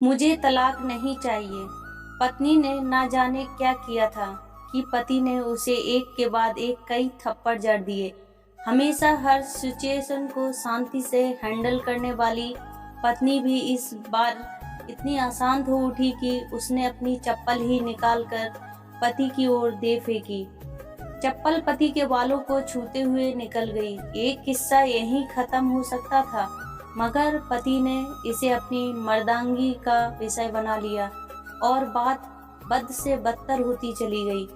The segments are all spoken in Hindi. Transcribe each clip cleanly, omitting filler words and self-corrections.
मुझे तलाक नहीं चाहिए। पत्नी ने ना जाने क्या किया था कि पति ने उसे एक के बाद एक कई थप्पड़ जड़ दिए। हमेशा हर सिचुएशन को शांति से हैंडल करने वाली पत्नी भी इस बार इतनी अशांत हो उठी कि उसने अपनी चप्पल ही निकालकर पति की ओर दे फेंकी। चप्पल पति के बालों को छूते हुए निकल गई। एक किस्सा यहीं खत्म हो सकता था, मगर पति ने इसे अपनी मर्दांगी का विषय बना लिया और बात बद से बदतर होती चली गई।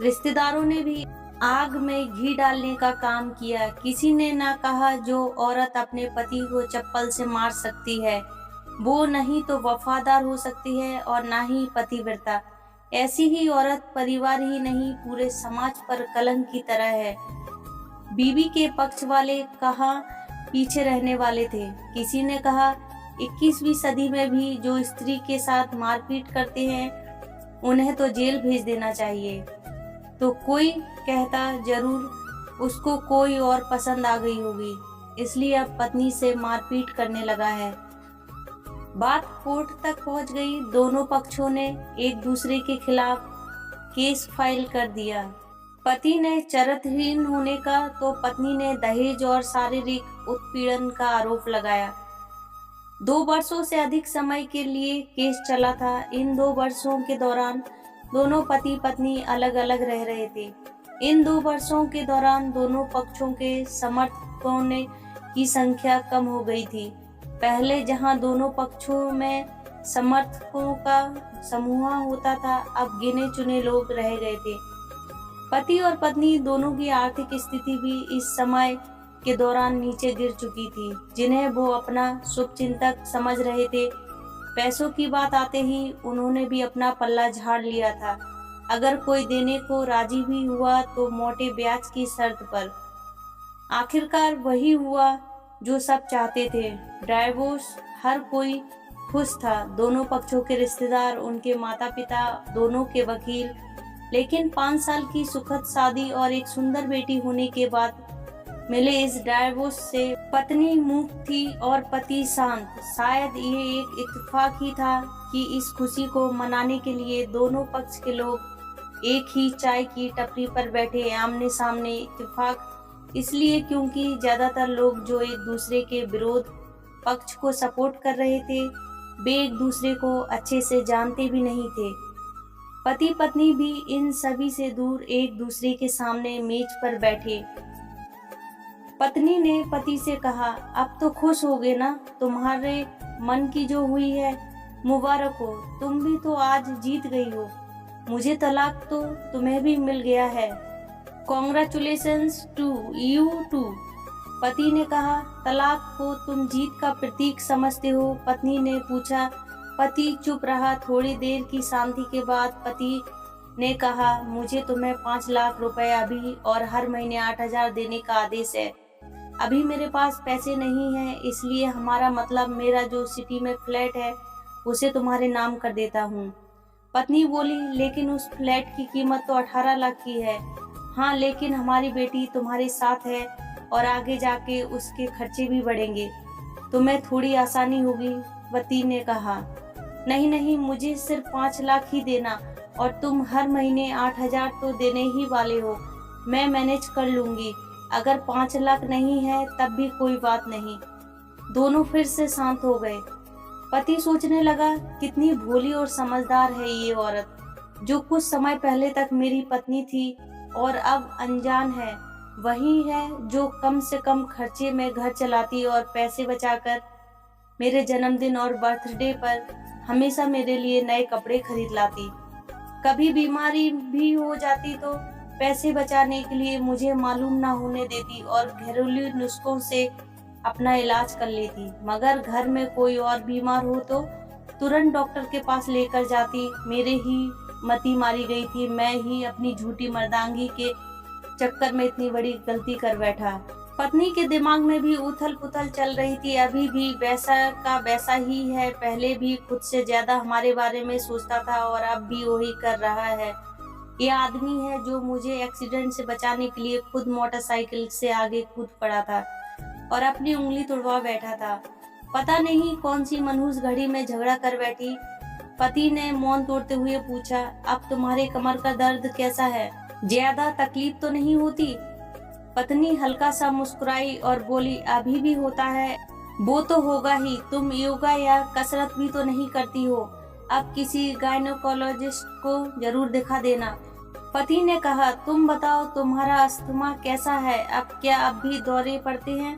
रिश्तेदारों ने भी आग में घी डालने का काम किया। किसी ने ना कहा जो औरत अपने पति को चप्पल से मार सकती है, वो नहीं तो वफादार हो सकती है और ना ही पतिव्रता। ऐसी ही औरत परिवार ही नहीं पूरे समाज पर कलंक की तरह है। बीवी के पक्ष वाले कहाँ पीछे रहने वाले थे। किसी ने कहा 21वीं सदी में भी जो स्त्री के साथ मारपीट करते हैं उन्हें तो जेल भेज देना चाहिए। तो कोई कहता जरूर उसको कोई और पसंद आ गई होगी, इसलिए अब पत्नी से मारपीट करने लगा है। बात कोर्ट तक पहुंच गई। दोनों पक्षों ने एक दूसरे के खिलाफ केस फाइल कर दिया। पति ने चरित्रहीन होने का तो पत्नी ने दहेज और शारीरिक उत्पीड़न का आरोप लगाया। 2 वर्षों से अधिक समय के लिए केस चला था। इन 2 वर्षों के दौरान दोनों पति पत्नी अलग अलग रह रहे थे। इन 2 वर्षों के दौरान दोनों पक्षों के समर्थकों की संख्या कम हो गई थी। पहले जहां दोनों पक्षों में समर्थकों का समूह होता था, अब गिने चुने लोग रह गए थे। पति और पत्नी दोनों की आर्थिक स्थिति भी इस समय के दौरान नीचे गिर चुकी थी, जिन्हें वो अपना शुभचिंतक समझ रहे थे। पैसों की बात आते ही उन्होंने भी अपना पल्ला झाड़ लिया था। अगर कोई देने को राजी भी हुआ तो मोटे ब्याज की शर्त पर। आखिरकार वही हुआ जो सब चाहते थे, डाइवोर्स। हर कोई खुश था, दोनों पक्षों के रिश्तेदार, उनके माता पिता, दोनों के वकील। लेकिन 5 साल की सुखद शादी और एक सुंदर बेटी होने के बाद मिले इस डाइवोर्स से पत्नी मूक थी और पति शांत। शायद ये एक इत्तेफाक ही था कि इस खुशी को मनाने के लिए दोनों पक्ष के लोग एक ही चाय की टपरी पर बैठे आमने सामने। इत्तेफाक इसलिए क्योंकि ज्यादातर लोग जो एक दूसरे के विरोध पक्ष को सपोर्ट कर रहे थे, वे एक दूसरे को अच्छे से जानते भी नहीं थे। पति पत्नी भी इन सभी से दूर एक दूसरे के सामने मेज पर बैठे। पत्नी ने पति से कहा, अब तो खुश हो गए ना, तुम्हारे मन की जो हुई है मुबारक हो, तुम भी तो आज जीत गई हो। मुझे तलाक तो तुम्हें भी मिल गया है, कॉन्ग्रेचुलेशंस टू यू टू। पति ने कहा, तलाक को तुम जीत का प्रतीक समझते हो? पत्नी ने पूछा। पति चुप रहा। थोड़ी देर की शांति के बाद पति ने कहा, मुझे तुम्हें 5 लाख रुपए अभी और हर महीने 8,000 देने का आदेश है। अभी मेरे पास पैसे नहीं है, इसलिए हमारा मतलब मेरा जो सिटी में फ्लैट है उसे तुम्हारे नाम कर देता हूँ। पत्नी बोली, लेकिन उस फ्लैट की कीमत तो 18 लाख की है। हाँ, लेकिन हमारी बेटी तुम्हारे साथ है और आगे जाके उसके खर्चे भी बढ़ेंगे, तुम्हें थोड़ी आसानी होगी। पति ने कहा, नहीं नहीं, मुझे सिर्फ 5 लाख ही देना और तुम हर महीने 8,000 तो देने ही वाले हो, मैं मैनेज कर लूंगी। अगर 5 लाख नहीं है तब भी कोई बात नहीं। दोनों फिर से शांत हो गए। पति सोचने लगा, कितनी भोली और समझदार है ये औरत, जो कुछ समय पहले तक मेरी पत्नी थी और अब अनजान है। वही है जो कम से कम खर्चे में घर चलाती और पैसे बचाकर मेरे जन्मदिन और बर्थडे पर हमेशा मेरे लिए नए कपड़े खरीद लाती। कभी बीमारी भी हो जाती तो पैसे बचाने के लिए मुझे मालूम ना होने देती और घरेलू नुस्खों से अपना इलाज कर लेती। मगर घर में कोई और बीमार हो तो तुरंत डॉक्टर के पास लेकर जाती। मेरे ही मती मारी गई थी, मैं ही अपनी झूठी मर्दांगी के चक्कर में इतनी बड़ी गलती कर बैठा। पत्नी के दिमाग में भी उथल पुथल चल रही थी। अभी भी वैसा का वैसा ही है, पहले भी खुद से ज्यादा हमारे बारे में सोचता था और अब भी वही कर रहा है। ये आदमी है जो मुझे एक्सीडेंट से बचाने के लिए खुद मोटरसाइकिल से आगे कूद पड़ा था और अपनी उंगली तुड़वा बैठा था। पता नहीं कौन सी मनहूस घड़ी में झगड़ा कर बैठी। पति ने मौन तोड़ते हुए पूछा, अब तुम्हारे कमर का दर्द कैसा है? ज्यादा तकलीफ तो नहीं होती? पत्नी हल्का सा मुस्कुराई और बोली, अभी भी होता है। वो तो होगा ही, तुम योगा या कसरत भी तो नहीं करती हो। अब किसी गायनोकोलॉजिस्ट को जरूर दिखा देना। पति ने कहा, तुम बताओ तुम्हारा अस्थमा कैसा है? अब क्या अब भी दौरे पड़ते हैं?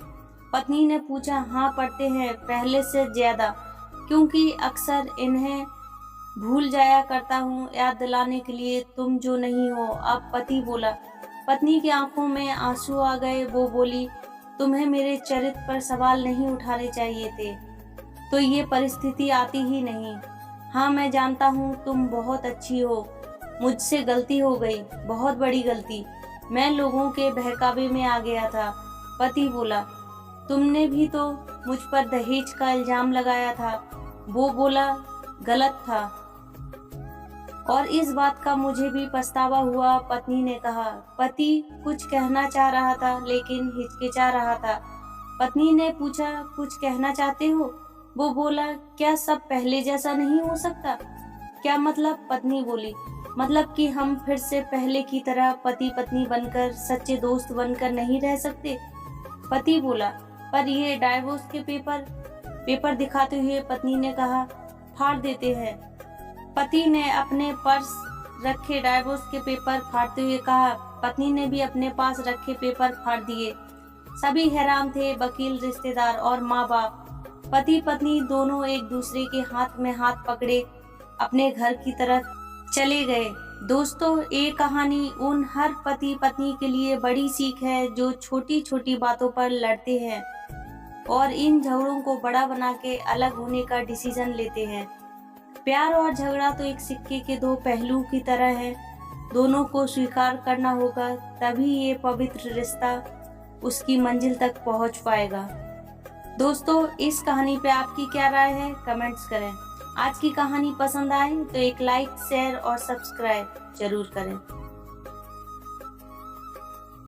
पत्नी ने पूछा, हाँ पड़ते हैं, पहले से ज्यादा, क्योंकि अक्सर इन्हें भूल जाया करता हूँ याद दिलाने के लिए तुम जो नहीं हो। अब पति बोला। पत्नी की आंखों में आंसू आ गए। वो बोली, तुम्हें मेरे चरित्र पर सवाल नहीं उठाने चाहिए थे, तो ये परिस्थिति आती ही नहीं। हाँ मैं जानता हूँ तुम बहुत अच्छी हो, मुझसे गलती हो गई, बहुत बड़ी गलती। मैं लोगों के बहकावे में आ गया था। पति बोला, तुमने भी तो मुझ पर दहेज का इल्जाम लगाया था। वो बोला, गलत था और इस बात का मुझे भी पछतावा हुआ। पत्नी ने कहा। पति कुछ कहना चाह रहा था लेकिन हिचकिचा रहा था। पत्नी ने पूछा, कुछ कहना चाहते हो? वो बोला, क्या सब पहले जैसा नहीं हो सकता? क्या मतलब? पत्नी बोली, मतलब कि हम फिर से पहले की तरह पति पत्नी बनकर, सच्चे दोस्त बनकर नहीं रह सकते? पति बोला, पर ये डाइवोर्स के पेपर दिखाते हुए पत्नी ने कहा, फाड़ देते हैं। पति ने अपने पर्स रखे डाइवोर्स के पेपर फाड़ते हुए कहा। पत्नी ने भी अपने पास रखे पेपर फाड़ दिए। सभी हैरान थे, वकील, रिश्तेदार और माँ बाप। पति पत्नी दोनों एक दूसरे के हाथ में हाथ पकड़े अपने घर की तरफ चले गए। दोस्तों, ये कहानी उन हर पति पत्नी के लिए बड़ी सीख है जो छोटी छोटी बातों पर लड़ते हैं और इन झगड़ों को बड़ा बना के अलग होने का डिसीजन लेते हैं। प्यार और झगड़ा तो एक सिक्के के दो पहलू की तरह है। दोनों को स्वीकार करना होगा, तभी ये पवित्र रिश्ता उसकी मंजिल तक पहुंच पाएगा। दोस्तों, इस कहानी पे आपकी क्या राय है? कमेंट्स करें। आज की कहानी पसंद आए तो एक लाइक, शेयर और सब्सक्राइब जरूर करें।